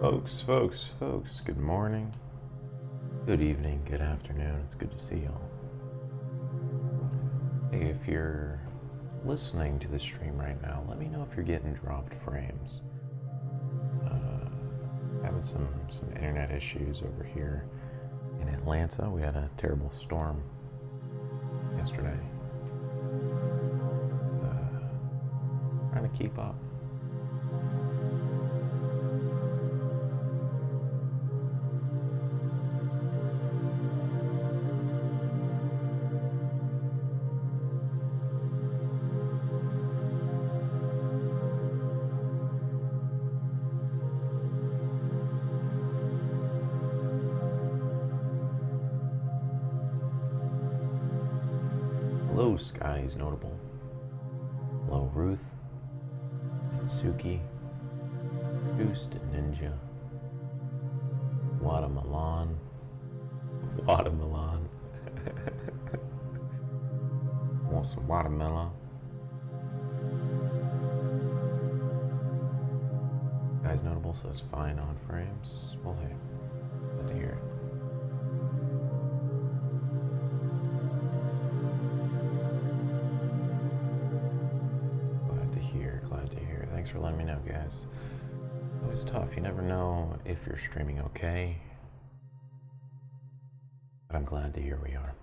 Folks, good morning, good evening, good afternoon. It's good to see y'all. Hey, if you're listening to the stream right now, let me know if you're getting dropped frames. Having some internet issues over here in Atlanta. We had a terrible storm yesterday. Trying to keep up. Hello, Sky is notable. Hello, Ruth, Suki, Boost Ninja, Watermelon, want some watermelon? Guys notable says fine on frames. Well, hey, good to hear it. Glad to hear. Thanks for letting me know, guys. Always tough. You never know if you're streaming okay. But I'm glad to hear we are.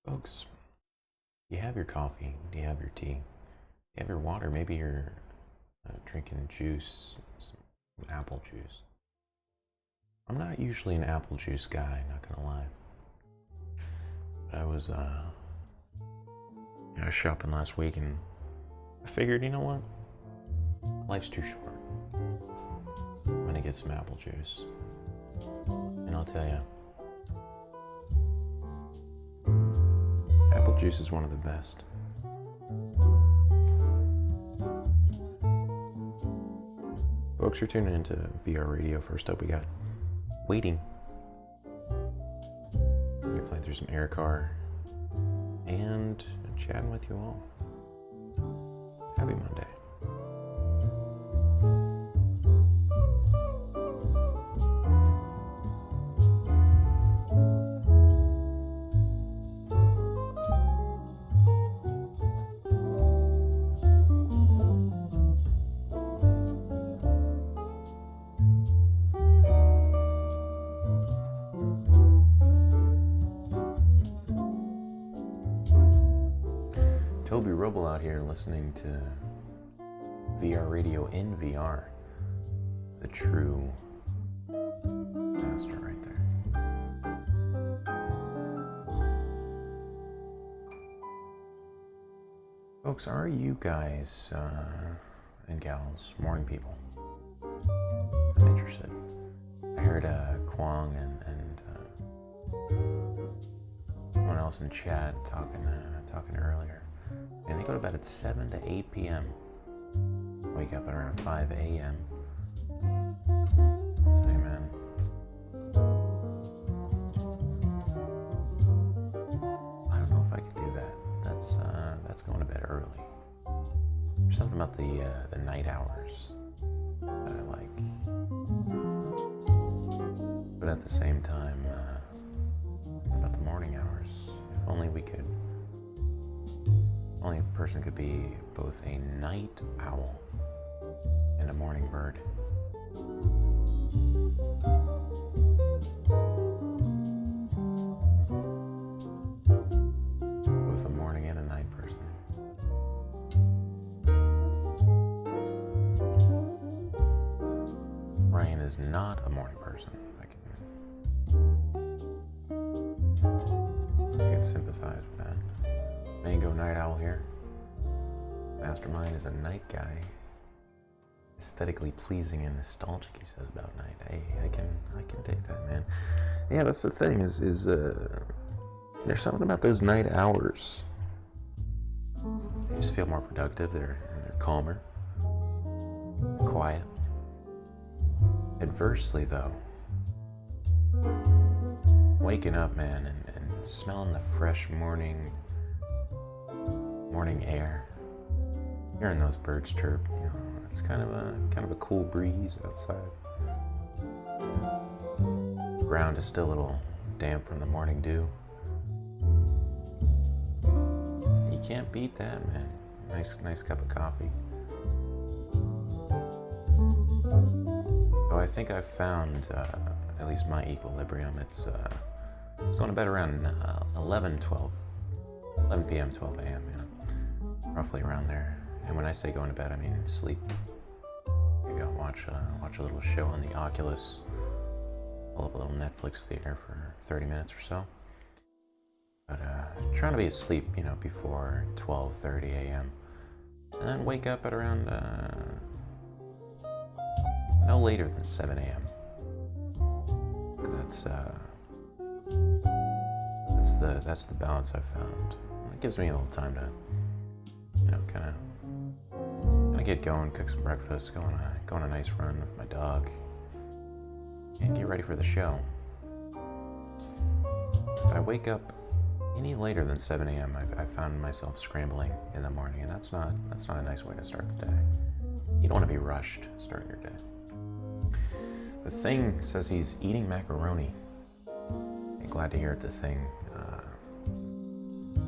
Folks, do you have your coffee? Do you have your tea? Do you have your water? Maybe you're drinking juice, some apple juice. I'm not usually an apple juice guy, not gonna lie. But I was shopping last week and I figured, you know what? Life's too short. I'm gonna get some apple juice. And I'll tell you, apple juice is one of the best. Folks, you're tuning into VR Radio. First up, we got Waiting. We're playing through some Air Car and chatting with you all. Happy Monday. Toby Rubble out here listening to VR Radio in VR. The true master right there. Folks, are you guys and gals morning people? I'm interested. I heard Kwong and someone else in chat talking earlier. And they go to bed at 7 to 8 p.m. Wake up at around 5 a.m. I'll tell you, man. I don't know if I could do that. That's going to bed early. There's something about the night hours that I like. But at the same time, about the morning hours. If only we could. Only a person could be both a night owl and a morning bird. Both a morning and a night person. Ryan is not a morning person. I can sympathize with that. Mango Night Owl here. Mastermind is a night guy. Aesthetically pleasing and nostalgic, he says about night. Hey, I can take that, man. Yeah, that's the thing. Is there's something about those night hours. You just feel more productive. They're calmer, quiet. Adversely, though, waking up, man, and smelling the fresh morning air, hearing those birds chirp, It's kind of a cool breeze outside. The ground is still a little damp from the morning dew. You can't beat that, man. Nice cup of coffee. So I think I've found at least my equilibrium. It's going to bed around 11 p.m., 12 a.m., roughly around there. And when I say going to bed, I mean sleep. Maybe I'll watch a little show on the Oculus, pull up a little Netflix theater for 30 minutes or so. But trying to be asleep, before 12:30 a.m. And then wake up at around no later than 7 a.m. That's the balance I've found. It gives me a little time to, kind of get going, cook some breakfast, go on a nice run with my dog, and get ready for the show. If I wake up any later than 7 a.m., I found myself scrambling in the morning, and that's not a nice way to start the day. You don't want to be rushed starting your day. The Thing says he's eating macaroni. Hey, glad to hear it, The Thing.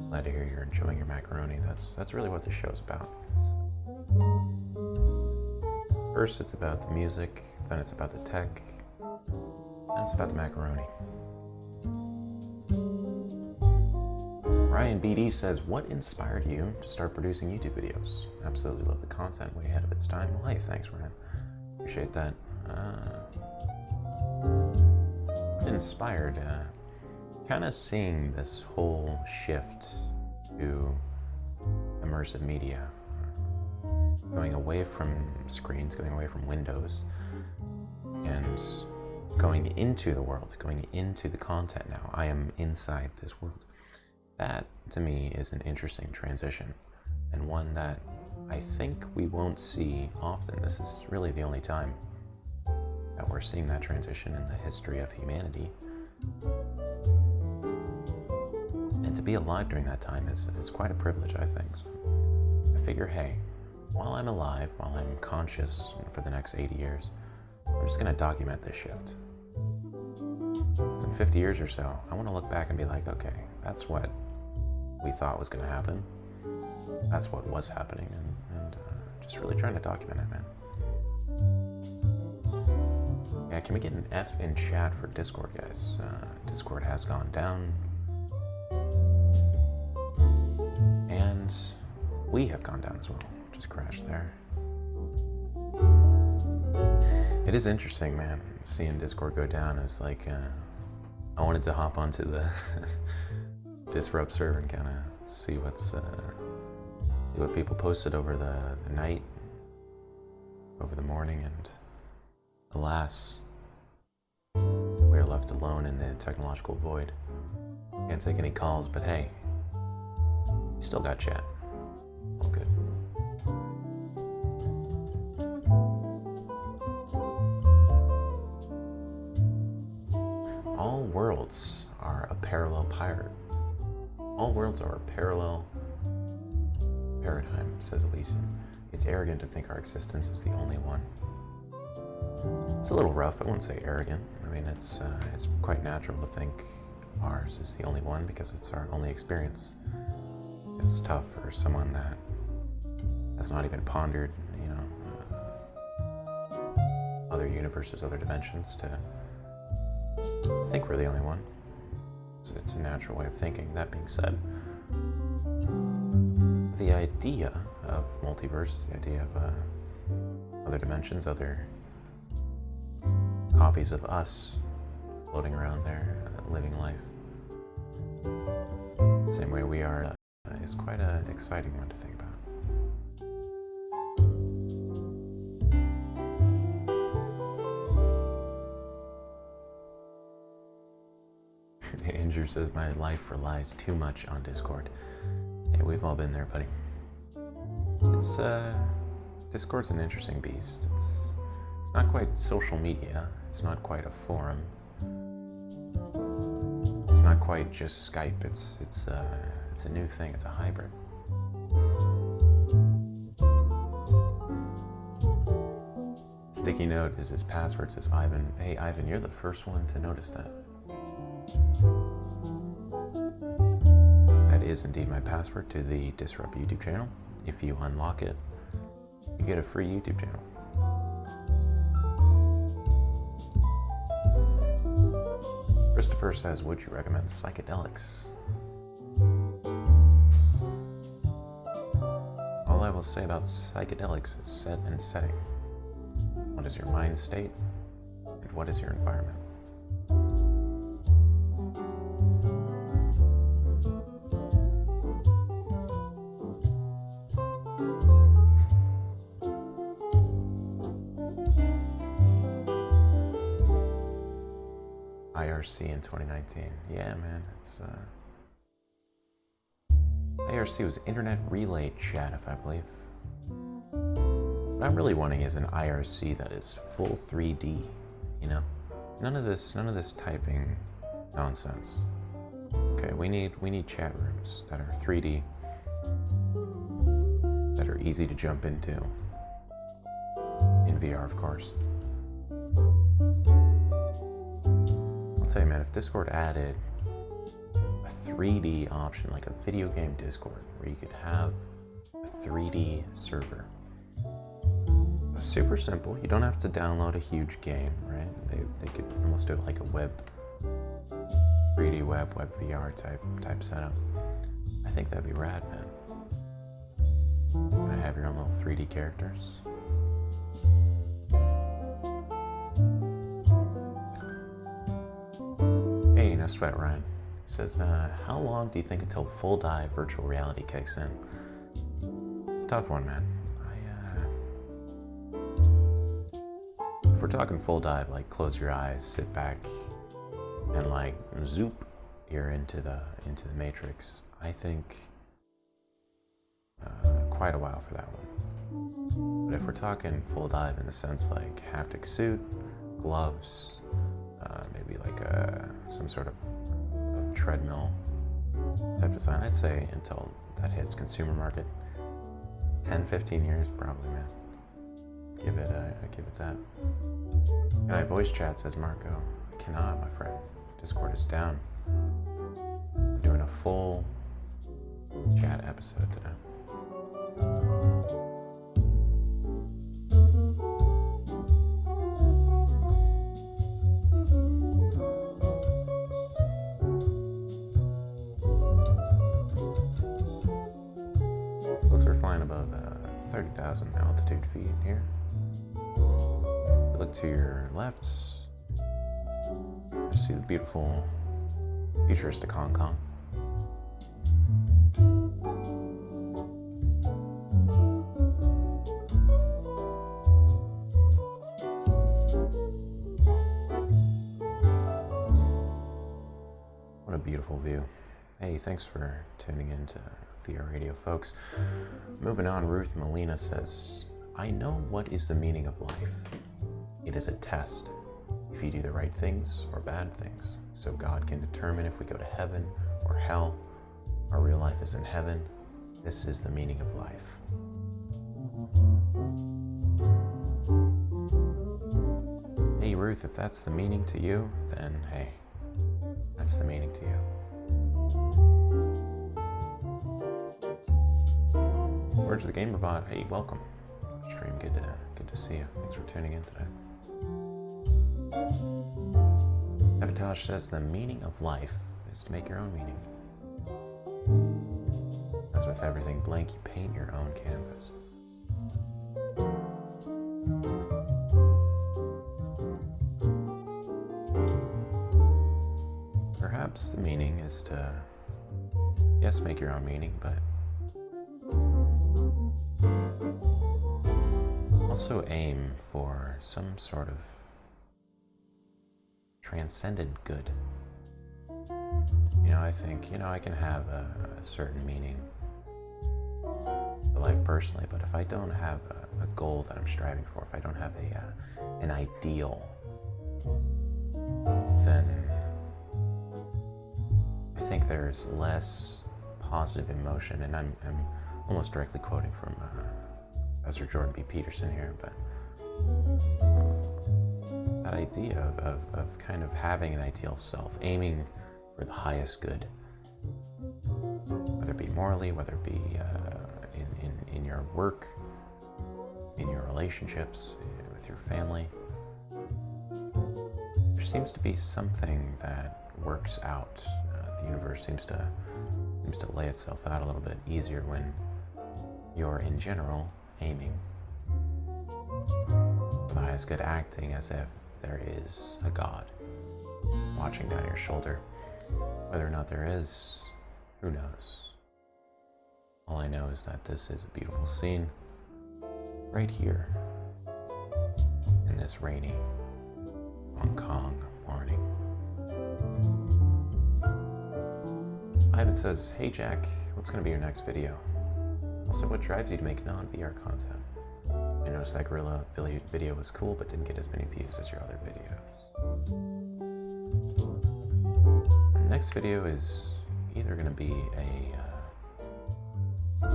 Glad to hear you're enjoying your macaroni. That's really what the show's about. First, it's about the music, then it's about the tech, then it's about the macaroni. Ryan BD says, what inspired you to start producing YouTube videos? Absolutely love the content, way ahead of its time. Well, hey, thanks, Ryan. Appreciate that. Inspired, kind of seeing this whole shift to immersive media, going away from screens, going away from windows, and going into the world, going into the content now. I am inside this world. That, to me, is an interesting transition, and one that I think we won't see often. This is really the only time that we're seeing that transition in the history of humanity. And to be alive during that time is quite a privilege, I think. So I figure, hey, while I'm alive, while I'm conscious for the next 80 years, I'm just going to document this shift. So in 50 years or so, I want to look back and be like, okay, that's what we thought was going to happen. That's what was happening, and just really trying to document it, man. Yeah, can we get an F in chat for Discord, guys? Discord has gone down. And we have gone down as well. Just crashed there. It is interesting, man, seeing Discord go down. It was like, I wanted to hop onto the Disrupt server and kind of see what people posted over the night, over the morning, and alas, we are left alone in the technological void. Can't take any calls, but hey, you still got chat. All good. All worlds are a parallel pirate. All worlds are a parallel paradigm, says Elysium. It's arrogant to think our existence is the only one. It's a little rough. I wouldn't say arrogant. I mean, it's quite natural to think ours is the only one because it's our only experience. It's tough for someone that has not even pondered, other universes, other dimensions, to think we're the only one. So it's a natural way of thinking. That being said, the idea of multiverse, the idea of other dimensions, other copies of us floating around there, living life the same way we are, is quite an exciting one to think about. Andrew says, my life relies too much on Discord. Hey, we've all been there, buddy. It's, Discord's an interesting beast. It's not quite social media. It's not quite a forum. It's not quite just Skype. It's a new thing. It's a hybrid. sticky note is his password, says Ivan. Hey, Ivan, you're the first one to notice that. That is indeed my password to the Disrupt YouTube channel. If you unlock it, you get a free YouTube channel. Christopher says, would you recommend psychedelics? All I will say about psychedelics is set and setting. What is your mind state? And what is your environment? IRC in 2019. Yeah, man, it's IRC was Internet Relay Chat, if I believe. What I'm really wanting is an IRC that is full 3D, you know? None of this typing nonsense. Okay, we need chat rooms that are 3D, that are easy to jump into. In VR, of course. I'll tell you, man, if Discord added a 3D option, like a video game Discord, where you could have a 3D server. Super simple. You don't have to download a huge game, right? They could almost do it like a 3D web VR type setup. I think that'd be rad, man. Gonna have your own little 3D characters. Hey, no sweat, Ryan. He says, how long do you think until full dive virtual reality kicks in? Tough one, man. If we're talking full dive, like close your eyes, sit back, and like zoop, you're into the matrix. I think quite a while for that one. But if we're talking full dive in the sense like haptic suit, gloves, maybe like some sort of treadmill type design, I'd say until that hits consumer market, 10-15 years probably, man. Give it that. Can I voice chat, says Marco. I cannot, my friend. Discord is down. We're doing a full chat episode today. Looks we're flying above 30,000 altitude feet here. Look to your left, you see the beautiful futuristic Hong Kong. What a beautiful view. Hey, thanks for tuning in to VR Radio, folks. Moving on, Ruth Molina says, I know what is the meaning of life. It is a test. If you do the right things or bad things, so God can determine if we go to heaven or hell. Our real life is in heaven. This is the meaning of life. Hey Ruth, if that's the meaning to you, then hey, that's the meaning to you. Words of the Gamerbot, hey, welcome. Stream, good to see you. Thanks for tuning in today. Outage says the meaning of life is to make your own meaning. As with everything blank, you paint your own canvas. Perhaps the meaning is to, yes, make your own meaning, but also aim for some sort of transcendent good. You know, I think, I can have a certain meaning for life personally, but if I don't have a goal that I'm striving for, if I don't have an ideal, then I think there's less positive emotion, and I'm almost directly quoting from Professor Jordan B. Peterson here, but that idea of kind of having an ideal self, aiming for the highest good, whether it be morally, whether it be in your work, in your relationships, with your family. There seems to be something that works out. The universe seems to lay itself out a little bit easier when you're, in general, aiming for the highest good, acting as if there is a God watching down your shoulder. Whether or not there is, who knows? All I know is that this is a beautiful scene right here in this rainy Hong Kong morning. Ivan says, hey Jack, what's going to be your next video? Also, what drives you to make non-VR content? I noticed that gorilla video was cool but didn't get as many views as your other videos. The next video is either going to be a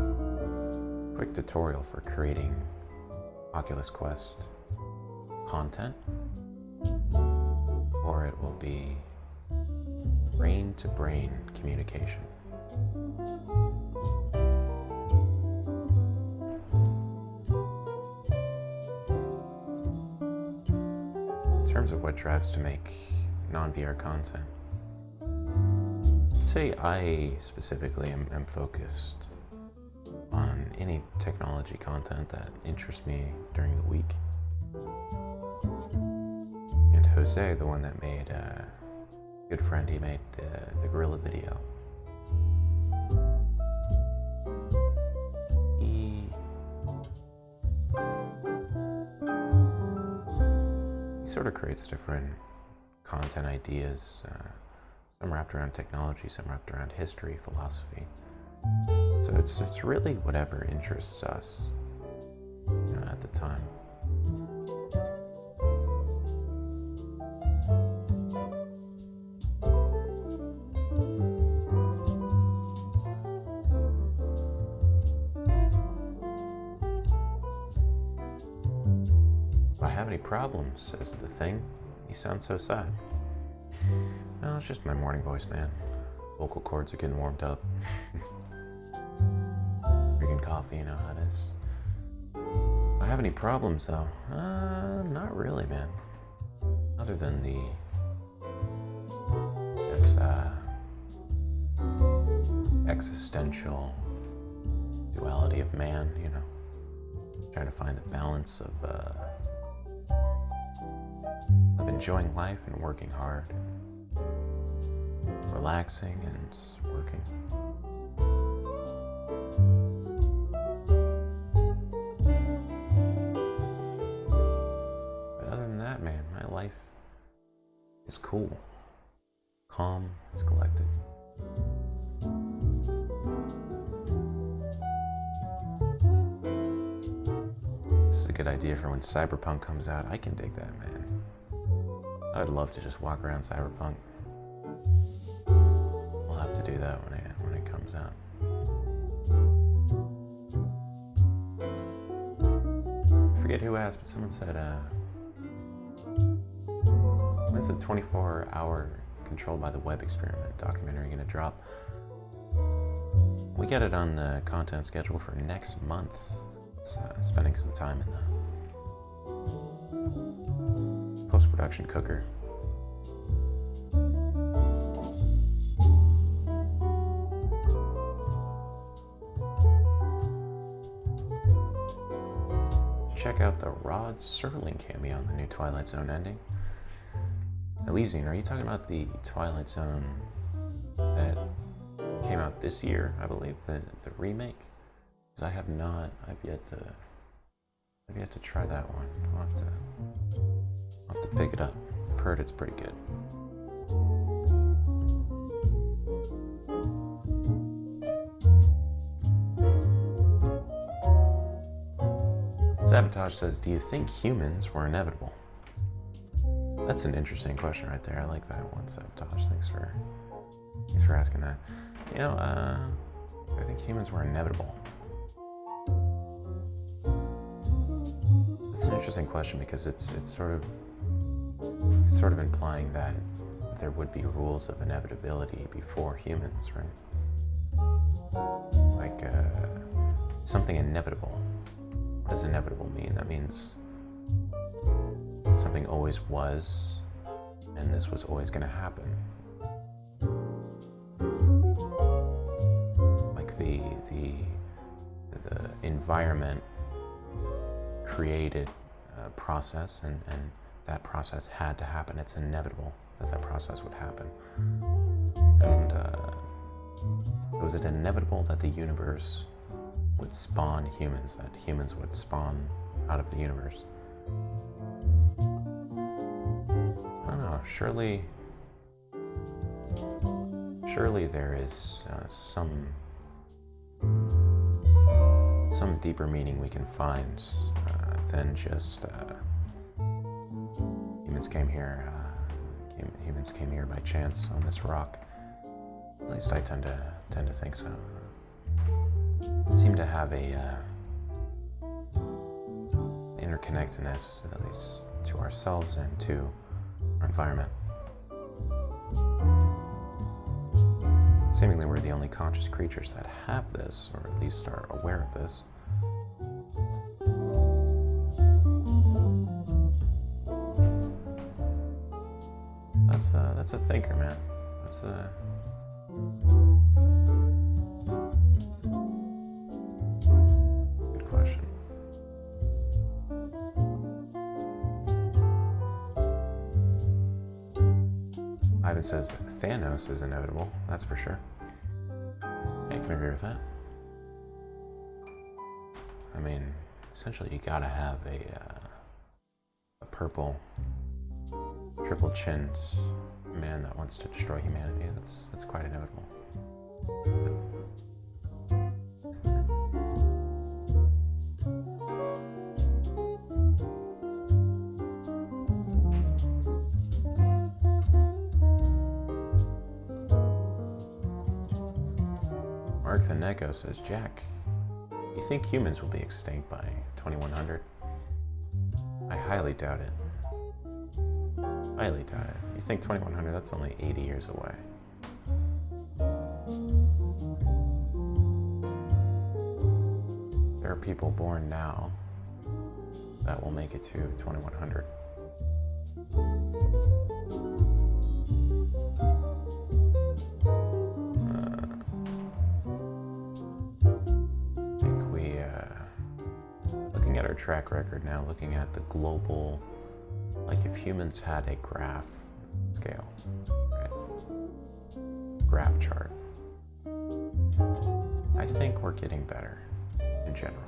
quick tutorial for creating Oculus Quest content, or it will be brain-to-brain communication. In terms of what drives to make non-VR content, I'd say I specifically am focused on any technology content that interests me during the week. And Jose, the one that made good friend, he made the gorilla video. He sort of creates different content ideas, some wrapped around technology, some wrapped around history, philosophy. So it's really whatever interests us, at the time. If I have any problems, says the thing. You sound so sad. No, it's just my morning voice, man. Vocal cords are getting warmed up. Drinking coffee, you know how it is. If I have any problems, though? Not really, man. Other than this existential duality of man, trying to find the balance of enjoying life and working hard, relaxing and working. But other than that, man, my life is cool, calm, it's collected. This is a good idea for when Cyberpunk comes out. I can dig that, man. I'd love to just walk around Cyberpunk. We'll have to do that when it comes out. I forget who asked, but someone said, when's the 24-hour Controlled by the Web experiment documentary going to drop? We got it on the content schedule for next month. It's spending some time in the post-production cooker. Check out the Rod Serling cameo on the new Twilight Zone ending. Elysian, are you talking about the Twilight Zone that came out this year, I believe, the remake? Because I've yet to try that one. I'll have to pick it up. I've heard it's pretty good. Sabotage says, do you think humans were inevitable? That's an interesting question right there. I like that one, Sabotage. Thanks for asking that. I think humans were inevitable. Let's an interesting question because it's sort of implying that there would be rules of inevitability before humans, right? Like something inevitable. What does inevitable mean? That means something always was, and this was always going to happen. Like the environment created a process, and that process had to happen. It's inevitable that process would happen. And was it inevitable that the universe would spawn humans, that humans would spawn out of the universe? I don't know, surely there is some deeper meaning we can find than just humans came here by chance on this rock. At least I tend to think so. Seem to have a interconnectedness, at least to ourselves and to our environment. Seemingly we're the only conscious creatures that have this, or at least are aware of this. That's a thinker, man. That's a good question. Ivan says Thanos is inevitable, that's for sure. I can agree with that. I mean, essentially you gotta have a purple, triple chinned man that wants to destroy humanity. That's quite inevitable. Mark the Neko says, Jack, you think humans will be extinct by 2100? I highly doubt it. Highly doubt it. You think 2100, that's only 80 years away. There are people born now that will make it to 2100. I think looking at our track record now, looking at the global, like if humans had a graph scale, right? Graph chart, I think we're getting better in general.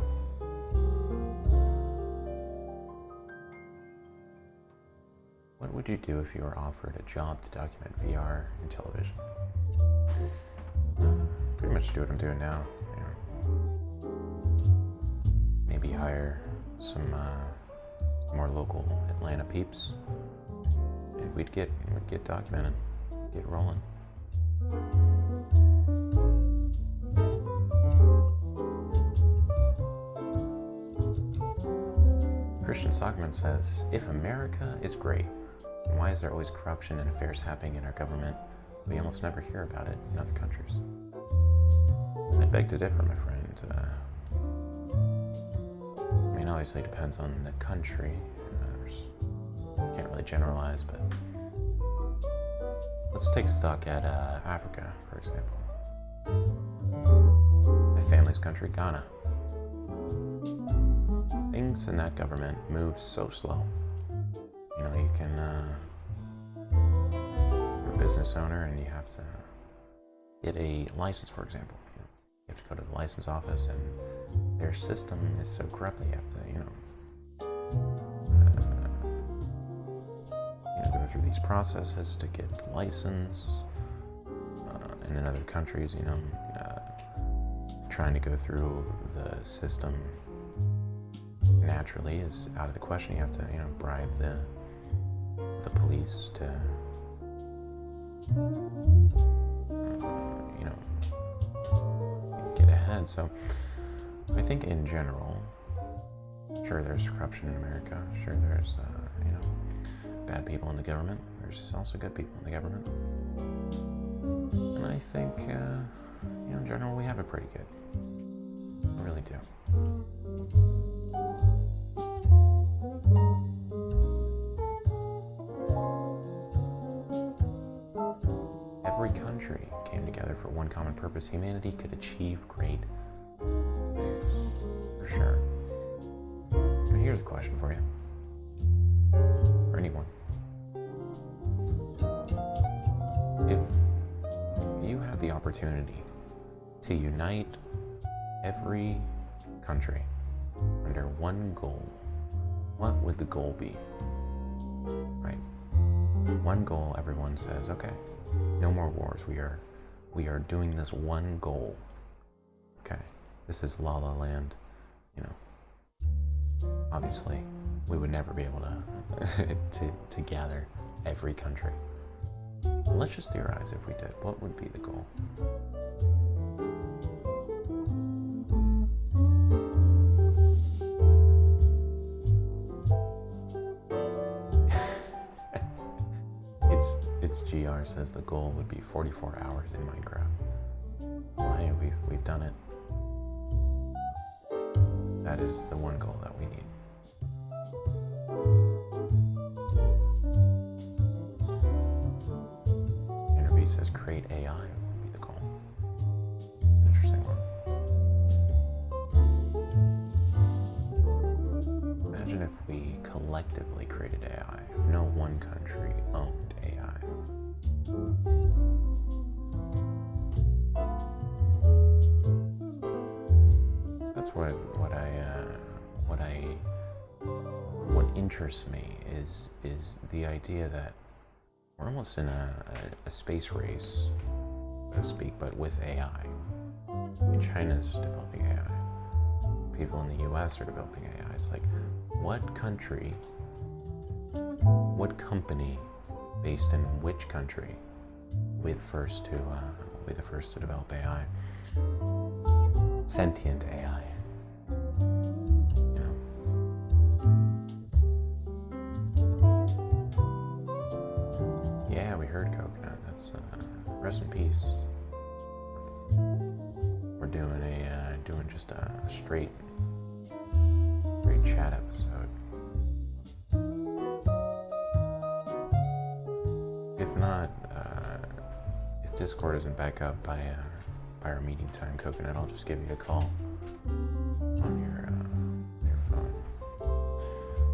What would you do if you were offered a job to document VR in television? Pretty much do what I'm doing now. You know, maybe hire some more local Atlanta peeps, and we'd get documented, get rolling. Christian Sockman says, if America is great, then why is there always corruption and affairs happening in our government? We almost never hear about it in other countries. I beg to differ, my friend. I mean, obviously it depends on the country. Can't really generalize, but let's take stock at Africa, for example. My family's country, Ghana. Things in that government move so slow. You know, you can, you're a business owner and you have to get a license, for example. You have to go to the license office, and their system is so corrupt that you have to, go through these processes to get the license. And in other countries, trying to go through the system naturally is out of the question. You have to, bribe the police to, get ahead. So I think in general, Sure, there's corruption in America. Sure, there's, bad people in the government. There's also good people in the government. And I think, in general, we have it pretty good. I really do. Every country came together for one common purpose. Humanity could achieve great things. For sure. But here's a question for you. For anyone. If you had the opportunity to unite every country under one goal, what would the goal be? Right? One goal, everyone says, okay, no more wars. We are doing this one goal. Okay, this is La La Land. Obviously, we would never be able to gather every country. Let's just theorize if we did. What would be the goal? It's GR says the goal would be 44 hours in Minecraft. Why? We've done it. That is the one goal that we need. Interview says create AI would be the goal. Interesting one. Imagine if we collectively created AI, if no one country owned AI. That's what interests me is the idea that we're almost in a space race, so to speak, but with AI. China's developing AI. People in the US are developing AI. It's like, what country, what company based in which country will be the first to develop AI? Sentient AI. Yeah, we heard Coconut. That's rest in peace. We're doing just a straight chat episode. If not, if Discord isn't back up by our meeting time, Coconut, I'll just give you a call on your phone.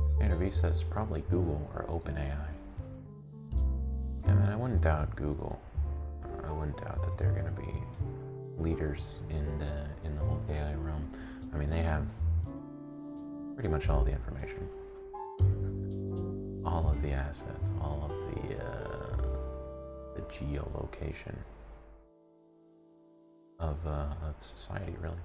Standard V says probably Google or OpenAI. Yeah, man, I wouldn't doubt Google. I wouldn't doubt that they're going to be leaders in the whole AI realm. I mean, they have pretty much all the information, all of the assets, all of the geolocation of society, really.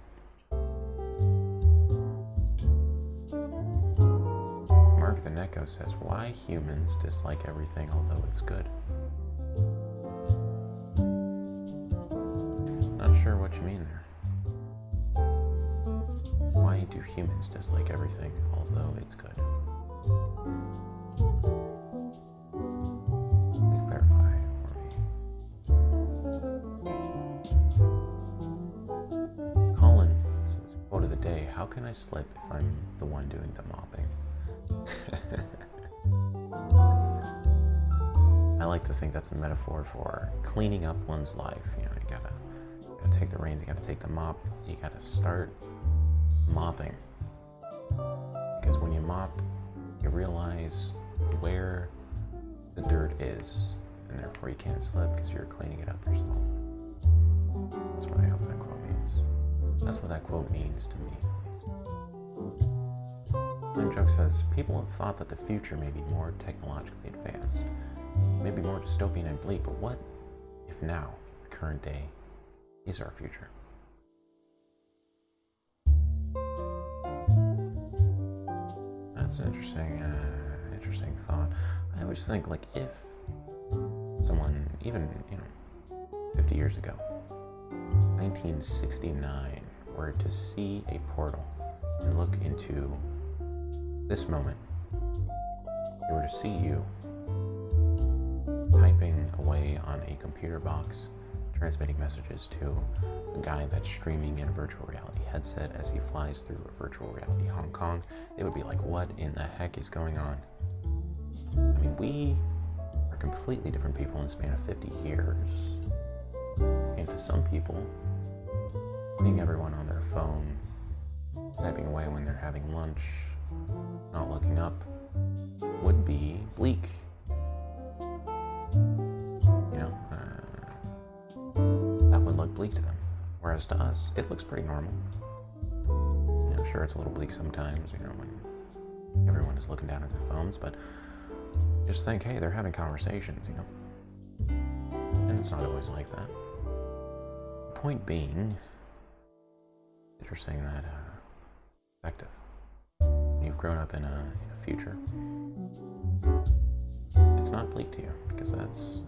Mark the Neko says, why humans dislike everything although it's good? Not sure what you mean there. Why do humans dislike everything although it's good? Please clarify for me. Colin says, quote of the day, how can I slip if I'm the one doing the mopping? I like to think that's a metaphor for cleaning up one's life. You gotta take the reins, you gotta take the mop, you gotta start mopping. Because when you mop, you realize where the dirt is, and therefore you can't slip because you're cleaning it up yourself. That's what I hope that quote means. That's what that quote means to me. Lime Joke says, people have thought that the future may be more technologically advanced, maybe more dystopian and bleak, but what if now, the current day, is our future? That's an interesting thought. I always think, like, if someone, even 50 years ago, 1969, were to see a portal and look into this moment, they were to see you typing away on a computer box, transmitting messages to a guy that's streaming in a virtual reality headset as he flies through a virtual reality Hong Kong, they would be like, what in the heck is going on? I mean, we are completely different people in the span of 50 years. And to some people, putting everyone on their phone, typing away when they're having lunch, not looking up, would be bleak. That would look bleak to them. Whereas to us, it looks pretty normal. Sure, it's a little bleak sometimes, when everyone is looking down at their phones, but just think, hey, they're having conversations, And it's not always like that. The point being, that you're saying that effective. You've grown up in a future. It's not bleak to you, because that's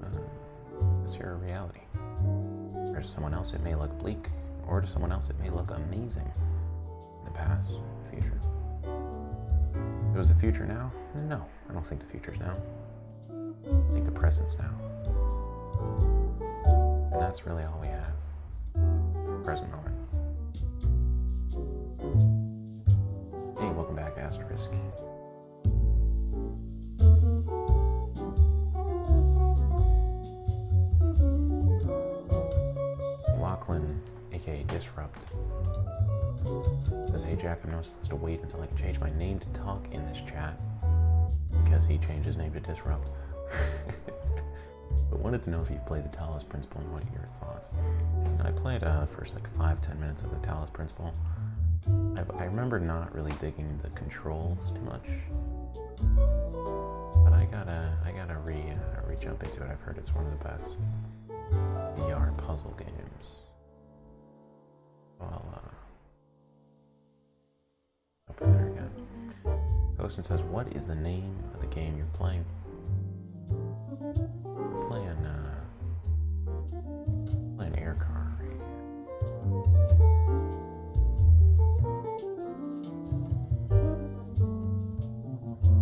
your reality. Or to someone else, it may look bleak, or to someone else, it may look amazing. In the past, the future. If it was the future now? No, I don't think the future's now. I think the present's now. And that's really all we have. Present moment. Hey, welcome back, Asterisk. Lachlan, aka Disrupt, says, hey Jack, I'm not supposed to wait until I can change my name to talk in this chat, because he changed his name to Disrupt. But wanted to know if you played the Talos Principle and what are your thoughts. And I played the first 5-10 minutes of the Talos Principle. I remember not really digging the controls too much, but I gotta re-jump into it. I've heard it's one of the best VR puzzle games. Well, open there again. Poston says, what is the name of the game you're playing? I'm playing Air Car right here.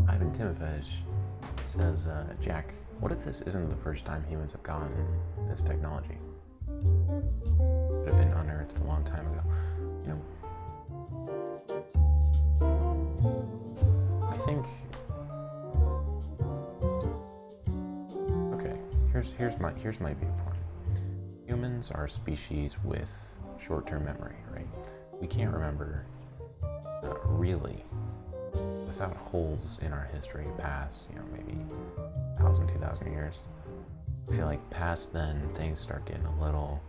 Ivan Timofej says, Jack, what if this isn't the first time humans have gotten this technology? It could have been unearthed a long time ago. I think. Okay, here's my viewpoint. Humans are a species with short-term memory, right? We can't remember really, without holes in our history past, maybe 1,000, 2,000 years. I feel like past then, things start getting a little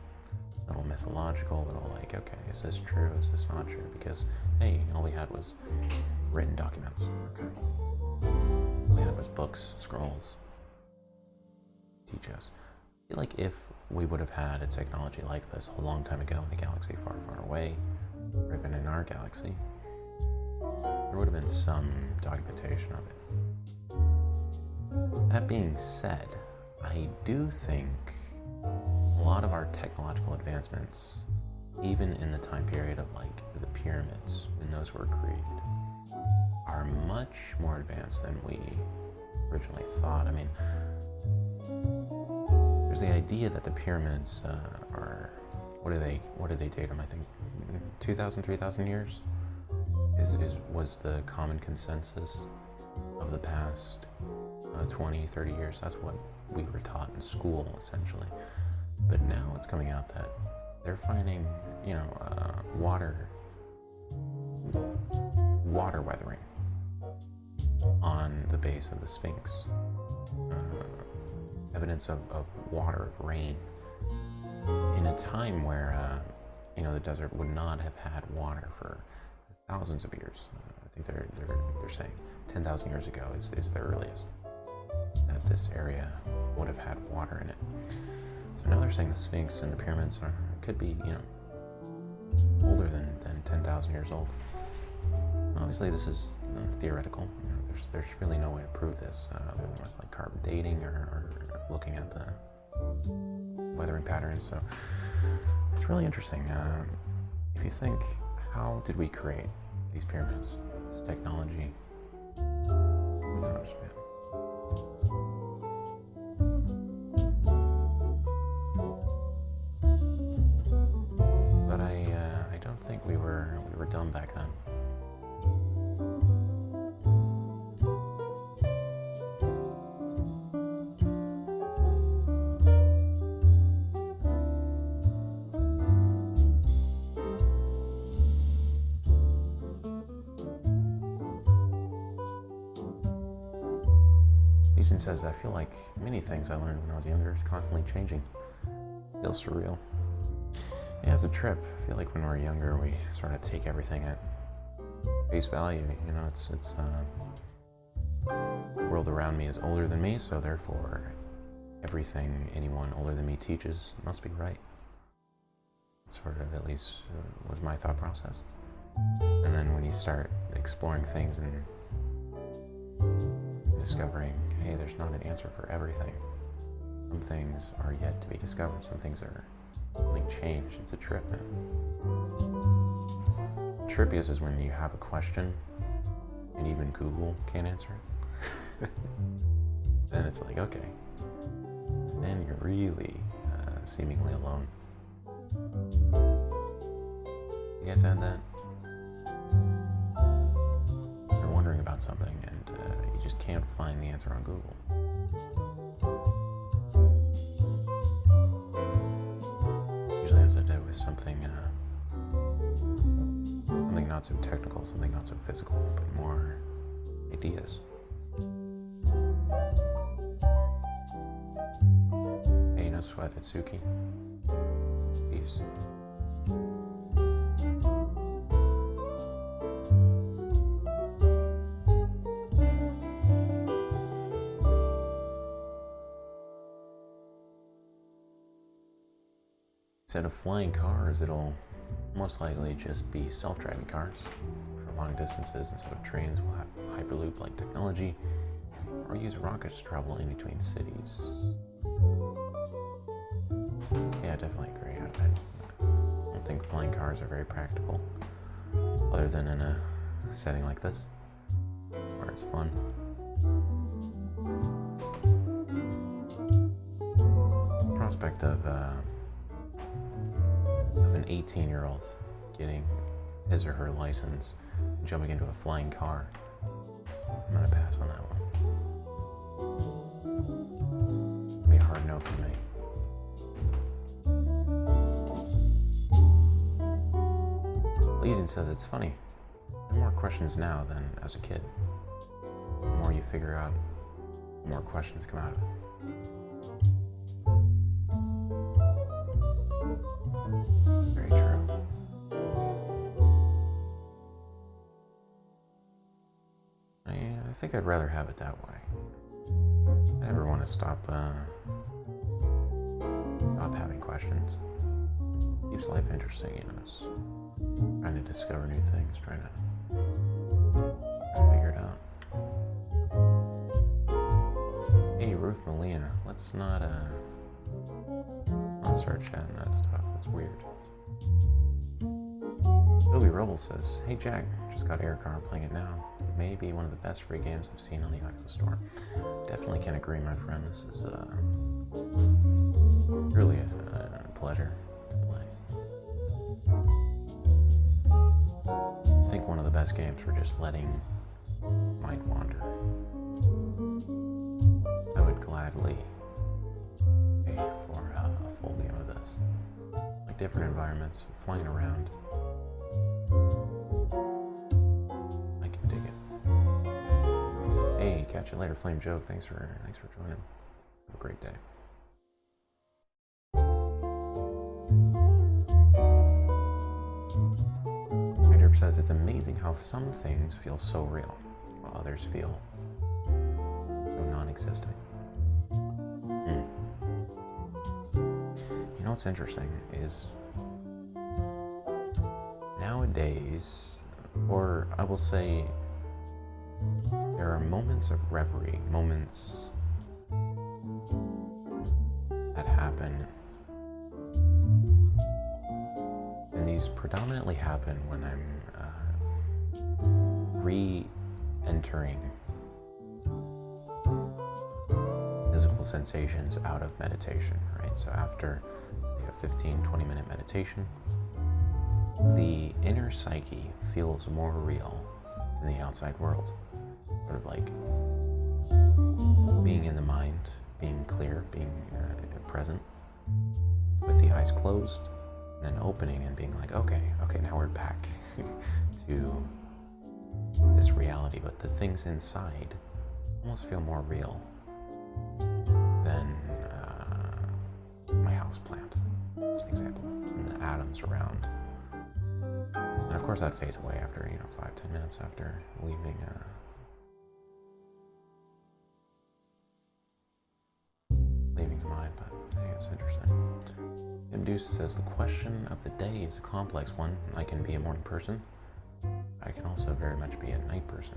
mythological, a little like, okay, is this true? Is this not true? Because, hey, all we had was written documents. Okay. All we had was books, scrolls. Teach us. I feel like if we would have had a technology like this a long time ago in a galaxy far, far away, or even in our galaxy, there would have been some documentation of it. That being said, I do think a lot of our technological advancements, even in the time period of the pyramids, when those were created, are much more advanced than we originally thought. I mean, there's the idea that the pyramids are, what do they date them? I think 2,000, 3,000 years was the common consensus of the past 20, 30 years. That's what we were taught in school, essentially. But now it's coming out that they're finding, water weathering on the base of the Sphinx. Evidence of water, of rain, in a time where, the desert would not have had water for thousands of years. I think they're saying 10,000 years ago is the earliest that this area would have had water in it. So now they're saying the Sphinx and the pyramids could be, older than 10,000 years old. Obviously, this is theoretical. There's really no way to prove this other than with carbon dating or looking at the weathering patterns. So it's really interesting. If you think, how did we create these pyramids, this technology, Who knows, man? But I don't think we were dumb back then. Legion says, I feel like many things I learned when I was younger is constantly changing. Feels surreal. Yeah, it's a trip. I feel like when we're younger, we sort of take everything at face value. You know, it's the world around me is older than me, so therefore everything anyone older than me teaches must be right. Sort of, at least, was my thought process. And then when you start exploring things and discovering, hey, there's not an answer for everything. Some things are yet to be discovered. Some things are being changed. It's a trip, man. Trippiest is when you have a question and even Google can't answer it. Then it's like, okay. Then you're really seemingly alone. You guys had that? You're wondering about something and you just can't find the answer on Google. Usually has to do with something not so technical, something not so physical, but more ideas. Hey, no sweat, Itsuki. Peace. Instead of flying cars, it'll most likely just be self-driving cars. For long distances, instead of trains, we'll have Hyperloop-like technology, or use rockets to travel in between cities. Yeah, definitely agree. I don't think flying cars are very practical, other than in a setting like this, where it's fun. Prospect of an 18-year-old getting his or her license, jumping into a flying car. I'm gonna pass on that one. It'll be a hard no for me. Legion says it's funny. There are more questions now than as a kid. The more you figure out, the more questions come out of it. Very true. I think I'd rather have it that way. I never want to stop having questions. Keeps life interesting, you know. It's trying to discover new things, trying to figure it out. Hey, Ruth Molina, let's not start chatting that stuff. It's weird. Toby Rubble says, hey Jack, just got Aircar, playing it now. It may be one of the best free games I've seen on the Oculus Store. Definitely can agree, my friend. This is really a pleasure to play. I think one of the best games for just letting mind wander. I would gladly pay for a full game of this. Like different environments, flying around. I can dig it. Hey, catch you later, Flame Joke. Thanks for joining. Have a great day. Derp says it's amazing how some things feel so real, while others feel so non-existent. You know what's interesting is nowadays, or I will say, there are moments of reverie, moments that happen, and these predominantly happen when I'm entering physical sensations out of meditation, right? So after, say, a 15-20 minute meditation, the inner psyche feels more real than the outside world. Sort of like being in the mind, being clear, being present, with the eyes closed, and then opening and being like, okay, now we're back to this reality. But the things inside almost feel more real than my house plant, as an example, and the atoms around. And of course that fades away after 5-10 minutes after leaving the mind. But hey, it's interesting. Deuce says the question of the day is a complex one. I can be a morning person. I can also very much be a night person,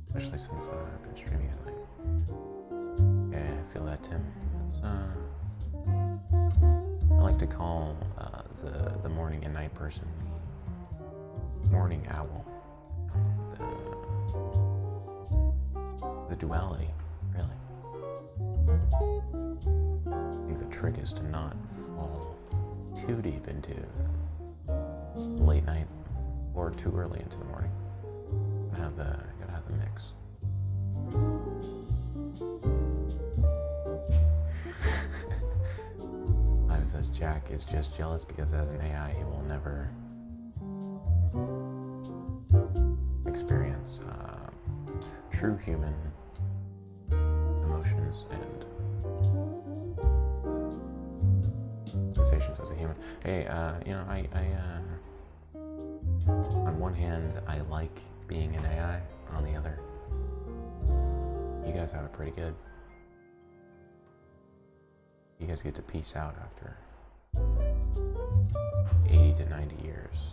especially since I've been streaming at night. Yeah, I feel that, Tim. It's I like to call the morning and night person the morning owl. The duality, really. I think the trick is to not fall too deep into late night or too early into the morning. Gotta have the mix. It says Jack is just jealous because as an AI he will never experience true human emotions and sensations as a human. Hey, on one hand, I like being an AI. On the other, you guys have it pretty good. You guys get to peace out after 80 to 90 years.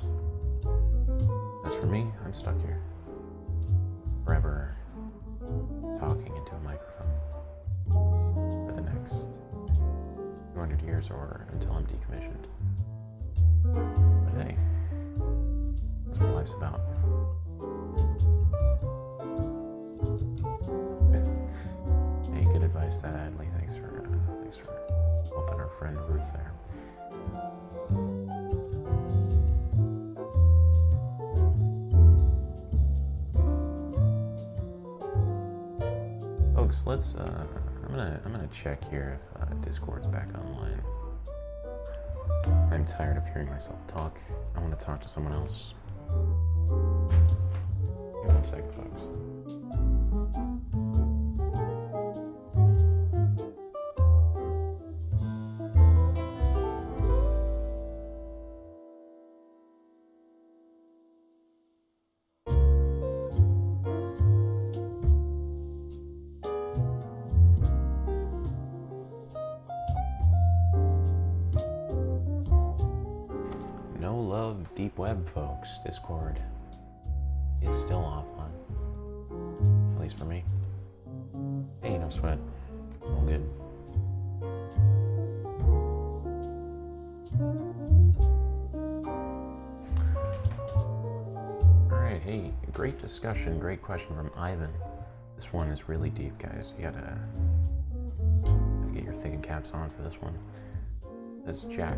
As for me, I'm stuck here, forever talking into a microphone for the next 200 years or until I'm decommissioned. But hey, that's what life's about. Hey, good advice, that Adley. Thanks for helping our friend Ruth there. Folks, let's I'm gonna check here if Discord's back online. I'm tired of hearing myself talk. I want to talk to someone else. Give me 1 second, folks. No love, deep web, folks. Discord is still offline. At least for me. Hey, no sweat. All good. Alright, hey, great discussion, great question from Ivan. This one is really deep, guys. You gotta get your thinking caps on for this one. That's Jack.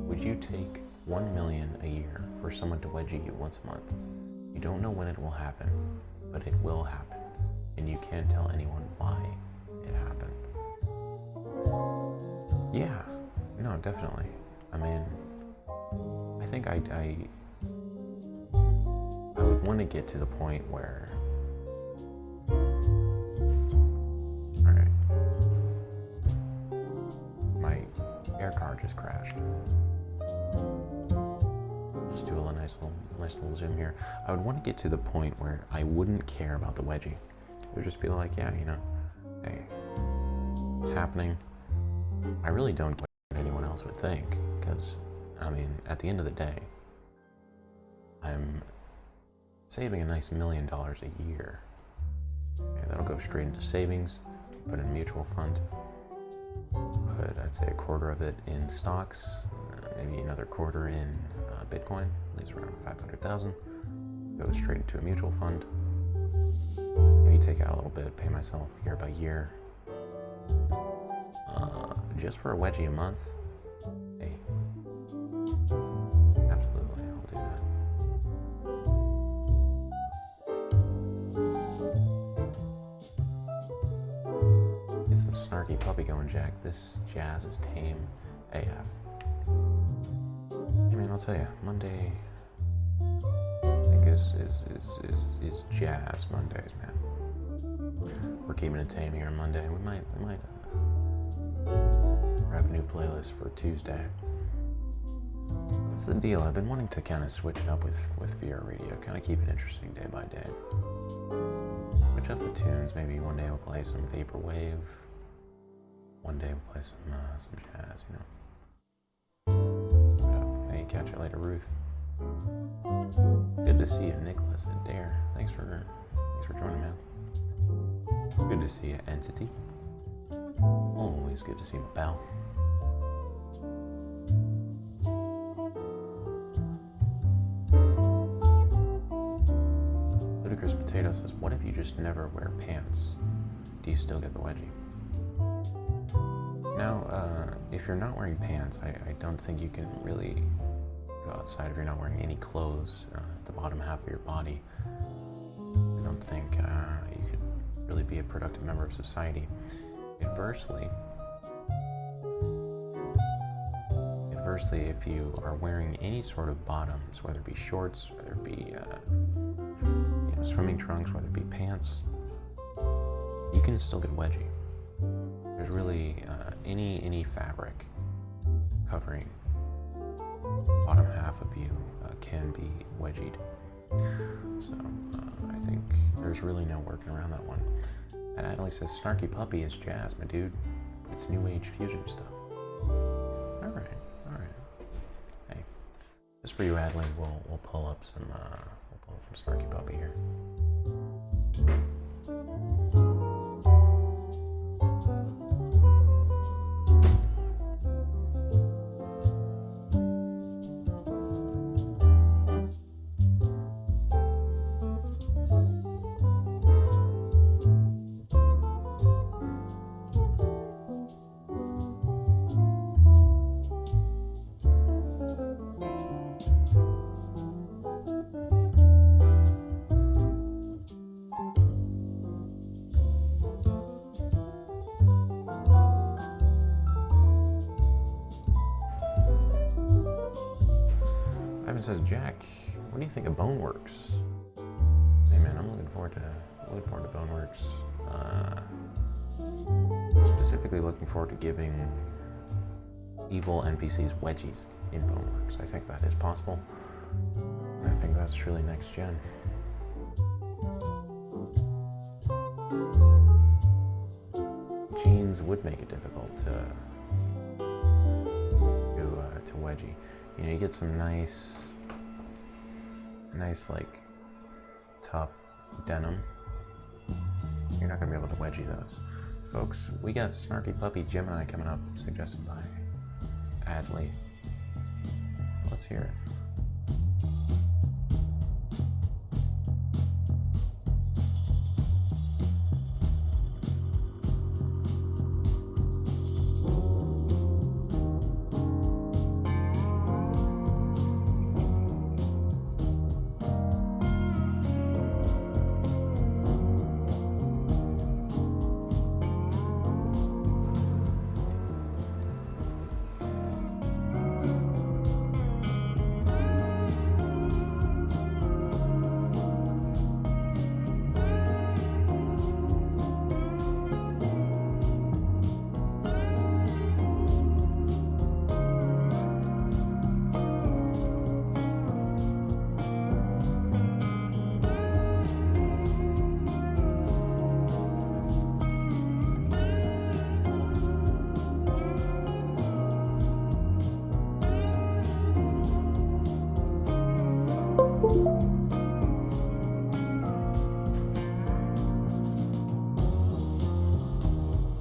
Would you take $1 million a year for someone to wedgie you once a month? You don't know when it will happen, but it will happen, and you can't tell anyone why it happened. Yeah, no, definitely. I mean, I think I would want to get to the point where, all right, my air car just crashed. Just do a nice little zoom here. I would want to get to the point where I wouldn't care about the wedgie. It would just be like, yeah, hey, it's happening. I really don't care what anyone else would think, because, I mean, at the end of the day, I'm saving a nice $1 million a year. Okay, that'll go straight into savings, put in a mutual fund, put, I'd say, a quarter of it in stocks, maybe another quarter in Bitcoin, leaves around 500,000, goes straight into a mutual fund, Maybe take out a little bit, pay myself year by year. Just for a wedgie a month? Hey. Absolutely, I'll do that. Get some snarky puppy going, Jack. This jazz is tame AF. Hey man, I'll tell you, Monday I think is jazz Mondays, man. We're keeping it tame here on Monday. We might grab a new playlist for Tuesday. That's the deal. I've been wanting to kind of switch it up with VR Radio, kind of keep it interesting day by day. Switch up the tunes. Maybe one day we'll play some vaporwave. One day we'll play some jazz, you know. But, hey, catch you later, Ruth. Good to see you, Nicholas and Dare. Thanks for joining, man. Good to see you, Entity. Always good to see my pal. Ludicrous Potato says, what if you just never wear pants? Do you still get the wedgie? Now, if you're not wearing pants, I don't think you can really go outside if you're not wearing any clothes at the bottom half of your body. I don't think you could really be a productive member of society. Conversely, if you are wearing any sort of bottoms, whether it be shorts, whether it be swimming trunks, whether it be pants, you can still get wedgie. There's really any fabric covering bottom half of you can be wedgied. So I think there's really no working around that one. And Adley says, Snarky Puppy is jazz, my dude. But it's new age fusion stuff. Alright. Hey, just for you, Adley, we'll pull up some Snarky Puppy here. Says Jack, what do you think of Boneworks? Hey man, I'm looking forward to Boneworks. Specifically looking forward to giving evil NPCs wedgies in Boneworks. I think that is possible. I think that's truly next gen. Jeans would make it difficult to wedgie. You know, you get some nice like tough denim. You're not gonna be able to wedgie those. Folks, we got Snarky Puppy Gemini coming up, suggested by Adley. Let's hear it.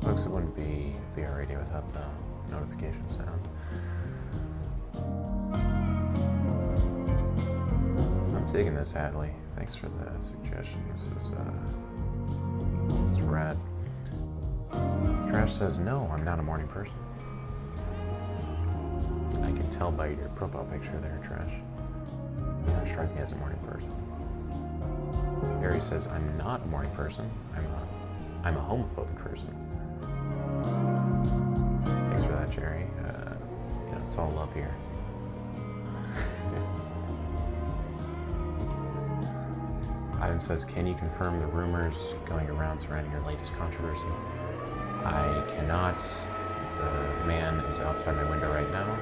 Folks, it wouldn't be VR Radio without the notification sound. I'm digging this, Adley. Thanks for the suggestion. This is it's rad. Trash says, no, I'm not a morning person. I can tell by your profile picture there, Trash. You don't strike me as a morning person. Harry says, I'm not a morning person. I'm a homophobic person. Thanks for that, Jerry. It's all love here. Ivan says, can you confirm the rumors going around surrounding your latest controversy? I cannot. The man is outside my window right now.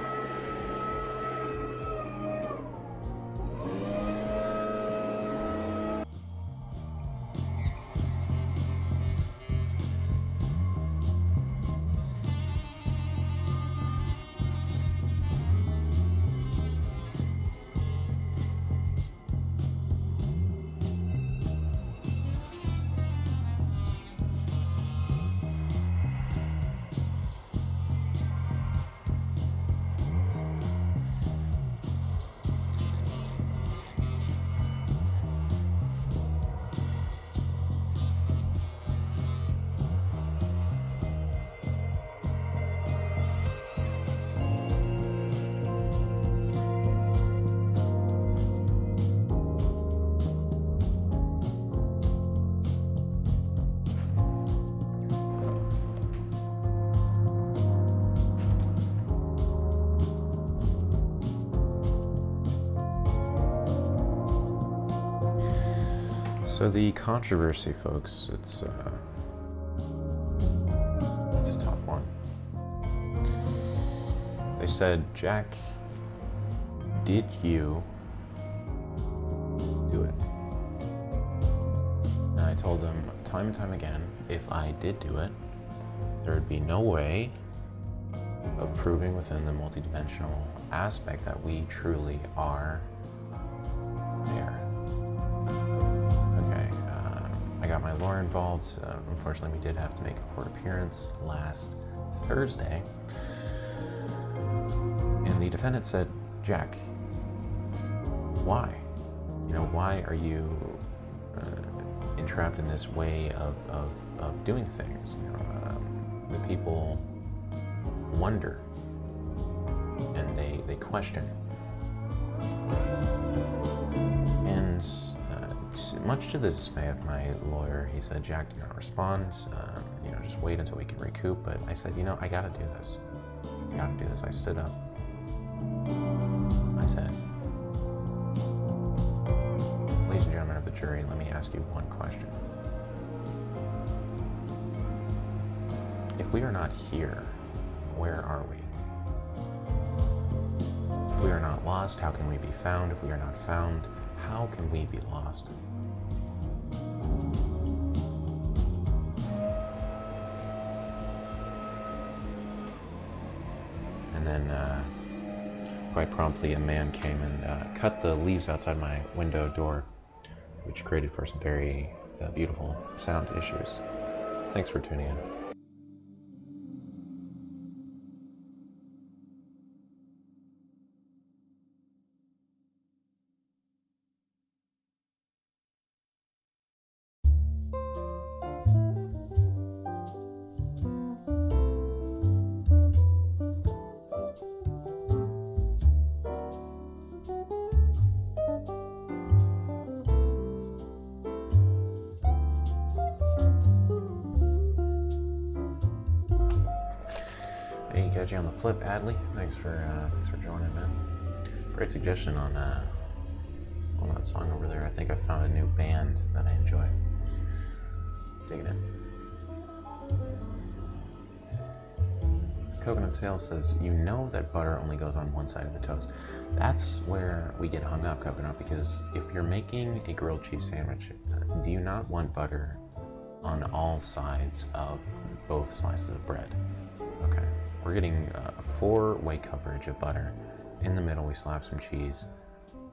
So the controversy, folks, it's a tough one. They said, Jack, did you do it? And I told them time and time again, if I did do it, there would be no way of proving within the multidimensional aspect that we truly are there. I got my lawyer involved. Unfortunately, we did have to make a court appearance last Thursday. And the defendant said, Jack, why? Why are you entrapped in this way of doing things? The people wonder and they question. And much to the dismay of my lawyer, he said, Jack, do not respond. Just wait until we can recoup. But I said, I gotta do this. I stood up. I said, ladies and gentlemen of the jury, let me ask you one question. If we are not here, where are we? If we are not lost, how can we be found? If we are not found, how can we be lost? And then quite promptly a man came and cut the leaves outside my window door, which created for some very beautiful sound issues. Thanks for tuning in. Hey, got you on the flip, Adley. Thanks for joining, man. Great suggestion on that song over there. I think I found a new band that I enjoy. Digging it. Coconut Sales says, you know that butter only goes on one side of the toast. That's where we get hung up, Coconut, because if you're making a grilled cheese sandwich, do you not want butter on all sides of both slices of bread? Okay. We're getting a 4-way coverage of butter. In the middle, we slap some cheese.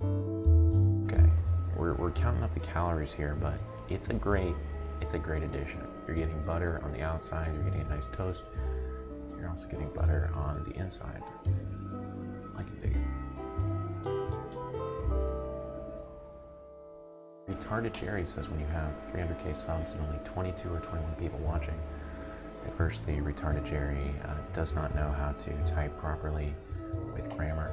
Okay, we're counting up the calories here, but it's a great addition. You're getting butter on the outside. You're getting a nice toast. You're also getting butter on the inside. I can dig it. Retarded Jerry says when you have 300k subs and only 22 or 21 people watching, adversely, Retarded Jerry does not know how to type properly with grammar.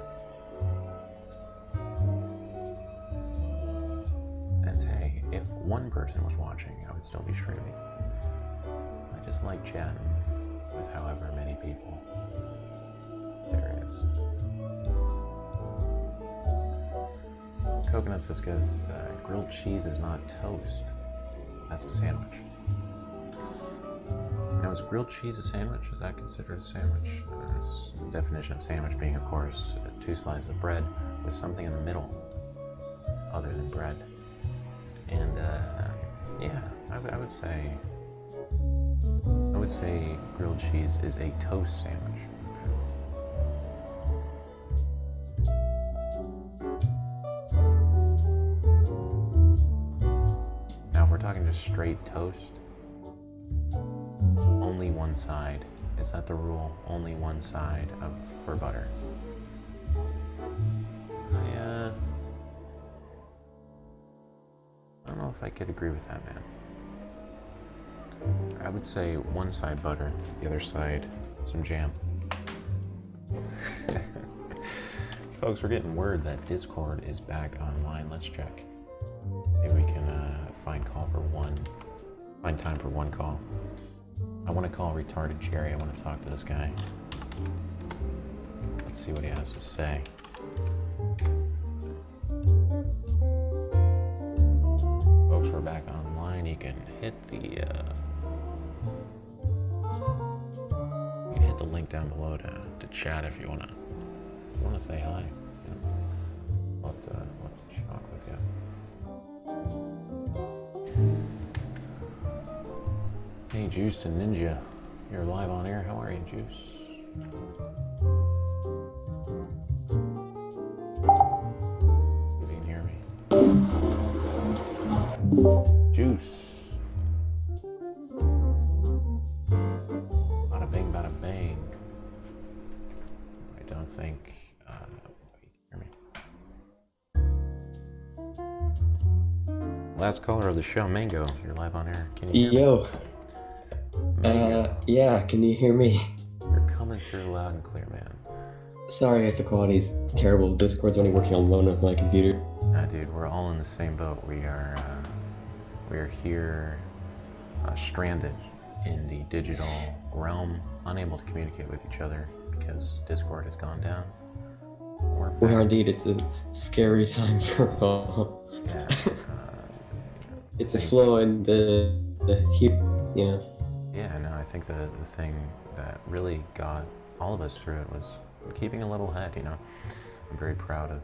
And hey, if one person was watching, I would still be streaming. I just like chatting with however many people there is. Coconut says because grilled cheese is not toast. That's a sandwich. Now, is grilled cheese a sandwich? Is that considered a sandwich? The definition of sandwich being, of course, 2 slices of bread with something in the middle other than bread. And yeah, I would say grilled cheese is a toast sandwich. Now, if we're talking just straight toast, only one side. Is that the rule? Only one side for butter. I don't know if I could agree with that, man. I would say one side butter, the other side some jam. Folks, we're getting word that Discord is back online. Let's check. Maybe we can find time for one call. I want to call Retarded Jerry. I want to talk to this guy. Let's see what he has to say. Folks, we're back online. You can hit the link down below to chat if you wanna say hi. You know, I'll have to talk with you. Hey, Juice and Ninja, you're live on air. How are you, Juice? If you can hear me. Juice. Bada bing, bada bang. I don't think you can hear me. Last caller of the show, Mango. You're live on air. Can you hear me? Yeah, can you hear me? You're coming through loud and clear, man. Sorry if the quality's terrible. Discord's only working on one of my computer. Nah, dude, we're all in the same boat. We are here, stranded in the digital realm, unable to communicate with each other because Discord has gone down. We are indeed. It's a scary time for all. Yeah. It's a flaw in the heat, you know. Yeah, no, I think the thing that really got all of us through it was keeping a level head, you know. I'm very proud of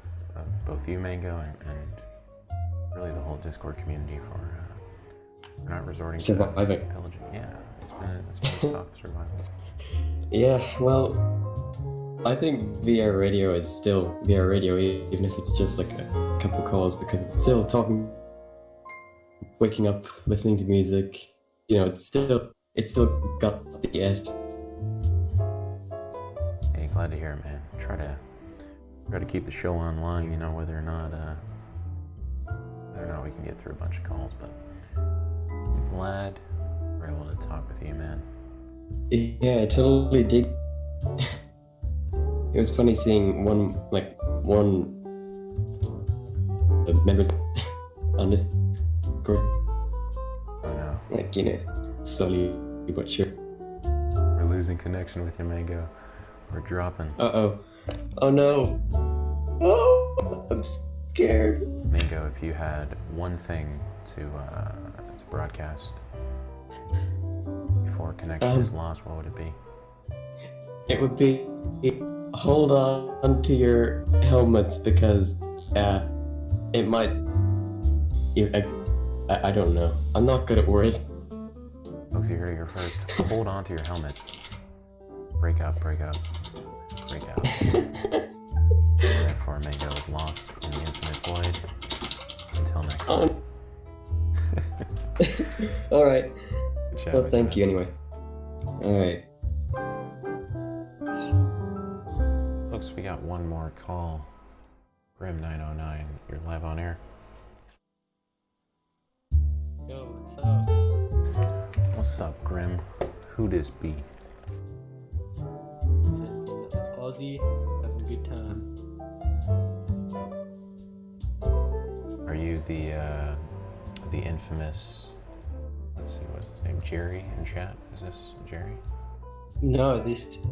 both you, Mango, and really the whole Discord community for not resorting to pillaging. Yeah, it's been a tough survival. Yeah, well, I think VR radio is still VR radio, even if it's just like a couple calls, because it's still talking, waking up, listening to music. You know, it's still got the S. Hey, glad to hear it, man. Try to keep the show online, you know, whether or not we can get through a bunch of calls, but I'm glad we're able to talk with you, man. Yeah, I totally did. It was funny seeing one members on this group. Oh no. Like, you know, slowly but sure. We're losing connection with you, Mango. We're dropping. Uh-oh. Oh no. Oh, I'm scared. Mango, if you had one thing to broadcast before connection is lost, what would it be? It would be hold on to your helmets because it might. I don't know. I'm not good at words. Folks, you heard it here first. Hold on to your helmets. Break up. Therefore, Mango is lost in the infinite void. Until next time. Alright. Well, thank you anyway. Alright. Folks, we got one more call. Grim909, you're live on air. Yo, what's up? What's up, Grim? Who this be? It's in Aussie, having a good time. Are you the infamous? Let's see, what's his name? Jerry in chat? Is this Jerry? No,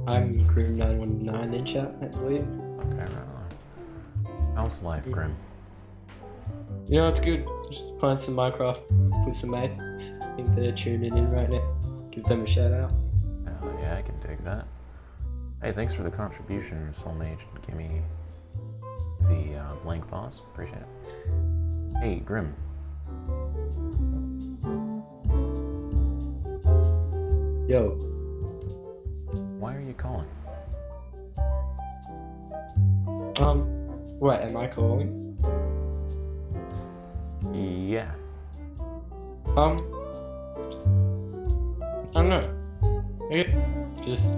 I'm Grim919 in chat, I believe. Okay, right on. How's life, Grim? You know, it's good. Just playing some Minecraft with some mates. I think they're tuning in right now. Give them a shout out. Hell yeah, I can take that. Hey, thanks for the contribution, Soulmage. Give me the blank pause. Appreciate it. Hey, Grim. Yo, Why are you calling? what, am I calling? Yeah. I don't know. Okay. Just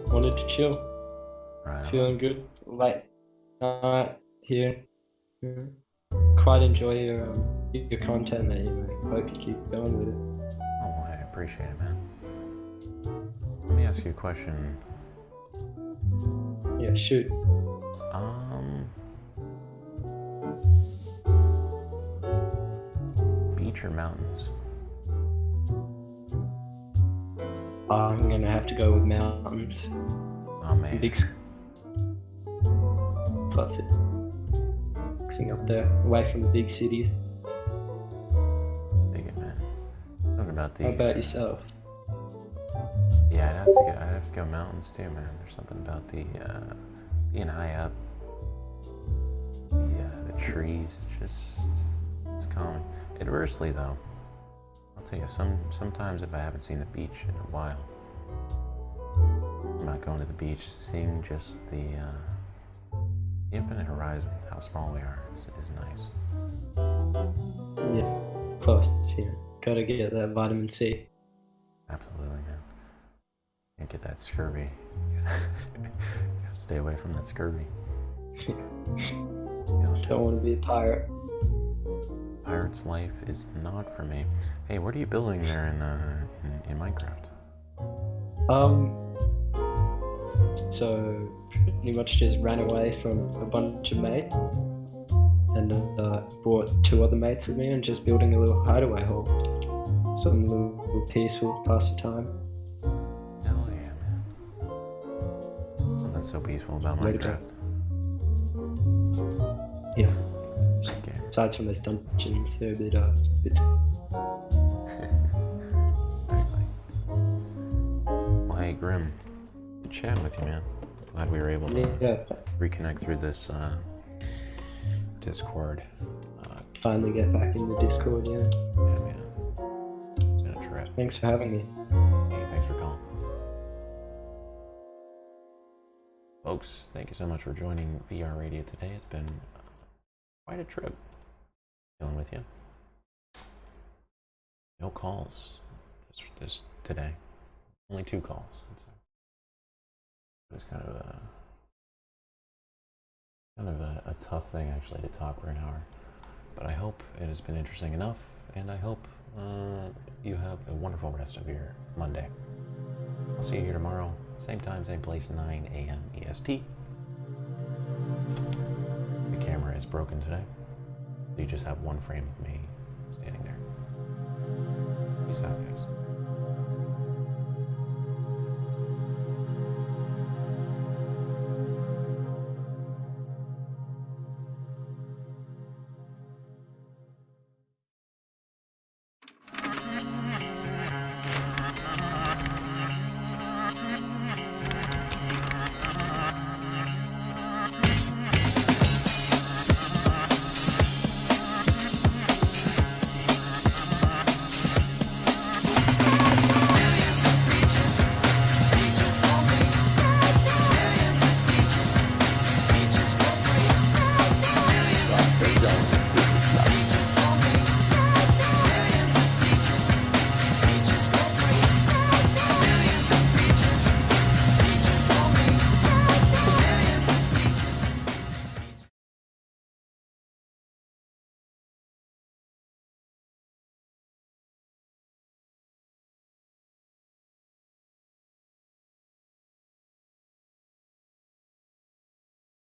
wanted to chill. Right Feeling good. Late night here. Quite enjoy your content that you make. Hope you keep going with it. Oh, well, I appreciate it, man. Let me ask you a question. Yeah, shoot. Beach or mountains? I'm gonna have to go with mountains. Oh, man. Plus it. Mixing up there, away from the big cities. Dig it, man. Talking about the. How about yourself? Yeah, I'd have to go mountains too, man. There's something about the being high up. The trees, it's calming. Adversely, though, I'll tell you, sometimes if I haven't seen the beach in a while, I'm not going to the beach, seeing just the infinite horizon, how small we are, is nice. Yeah, close here. Gotta get that vitamin C. Absolutely, man. Can't get that scurvy. Gotta stay away from that scurvy. Don't want to be a pirate. Pirate's life is not for me. Hey, what are you building there in Minecraft? So pretty much just ran away from a bunch of mates and brought 2 other mates with me and just building a little hideaway hole. Some little peaceful pass the time. Hell yeah, man. Something so peaceful about Minecraft. Yeah. Okay. Aside from those dungeons, they're a bit Exactly. Well, hey, Grim. Good chatting with you, man. Glad we were able to reconnect through this Discord. Finally get back in the Discord, yeah. Yeah, man. It's been a trip. Thanks for having me. Hey, thanks for calling. Folks, thank you so much for joining VR Radio today. It's been quite a trip dealing with you. No calls this today. Only 2 calls. It was kind of a tough thing actually to talk for an hour. But I hope it has been interesting enough, and I hope you have a wonderful rest of your Monday. I'll see you here tomorrow, same time, same place, 9 a.m. EST. The camera is broken today. You just have one frame of me standing there. Peace out, guys.